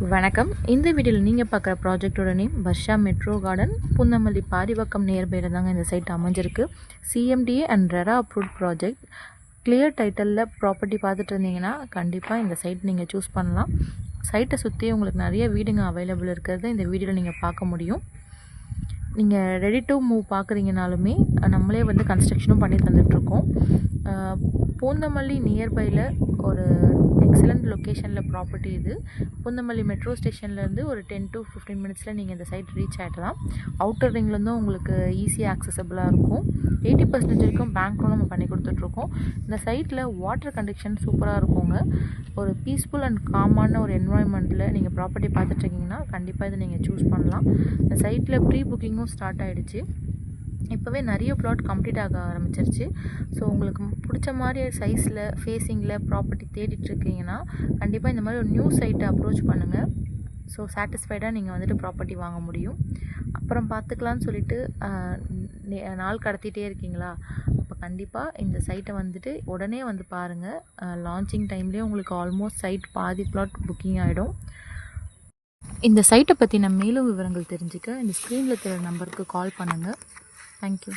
வணக்கம். இந்த வீடியோவில் நீங்கள் பார்க்குற ப்ராஜெக்டோட name Varsha metro garden, Poonamallee Parivakkam நியர்பையில் தாங்க இந்த சைட் அமைஞ்சிருக்கு. CMDA and RERA approved project. Clear டைட்டிலில் ப்ராப்பர்ட்டி பார்த்துட்டு இருந்தீங்கன்னா கண்டிப்பாக இந்த சைட் நீங்கள் சூஸ் பண்ணலாம். சைட்டை சுற்றி உங்களுக்கு நிறைய வீடுங்க அவைலபிள் இருக்கிறத இந்த வீடியோவில் நீங்கள் பார்க்க முடியும். நீங்கள் ரெடி டு மூவ் பார்க்குறீங்கனாலுமே நம்மளே கன்ஸ்ட்ரக்ஷனும் பண்ணி தந்துட்டுருக்கோம். பூந்தமல்லி நியர்பையில் ஒரு எக்ஸலண்ட் லொக்கேஷனில் ப்ராப்பர்ட்டி இது. பூந்தமல்லி மெட்ரோ ஸ்டேஷன்லேருந்து ஒரு 10 to 15 மினிட்ஸில் நீங்கள் இந்த சைட் ரீச் ஆகிடலாம். அவுட்டர் ரிங்லேருந்தும் உங்களுக்கு ஈஸியாக ஆக்சசபிளாக இருக்கும். 80% வரைக்கும் பேங்க் லோன் நம்ம பண்ணி கொடுத்துட்ருக்கோம். இந்த சைட்டில் வாட்டர் கண்டிஷன் சூப்பராக இருக்குங்க. ஒரு பீஸ்ஃபுல் அண்ட் காமான ஒரு என்வாயன்மெண்ட்டில் நீங்கள் ப்ராப்பர்ட்டி பார்த்துட்ருக்கீங்கன்னா கண்டிப்பாக இதை நீங்கள் சூஸ் பண்ணலாம். இந்த சைட்டில் ப்ரீ புக்கிங்கும் ஸ்டார்ட் ஆகிடுச்சு. இப்போவே நிறைய ப்ளாட் கம்ப்ளீட் ஆக ஆரம்பிச்சிருச்சு. ஸோ உங்களுக்கு பிடிச்ச மாதிரி சைஸில் ஃபேஸிங்கில் ப்ராப்பர்ட்டி தேடிட்டுருக்கீங்கன்னா கண்டிப்பாக இந்த மாதிரி ஒரு நியூ சைட்டை அப்ரோச் பண்ணுங்கள். ஸோ சாட்டிஸ்ஃபைடாக நீங்கள் ப்ராப்பர்ட்டி வாங்க முடியும். அப்புறம் பார்த்துக்கலான்னு சொல்லிட்டு நாள் கடத்திட்டே இருக்கீங்களா? அப்போ கண்டிப்பாக இந்த சைட்டை உடனே பாருங்கள். லான்ச்சிங் டைம்லேயே உங்களுக்கு ஆல்மோஸ்ட் சைட் பாதி ப்ளாட் புக்கிங் ஆகிடும். இந்த சைட்டை பற்றின மேலும் விவரங்கள் தெரிஞ்சுக்க இந்த ஸ்க்ரீனில் தெரிய நம்பருக்கு கால் பண்ணுங்கள். Thank you.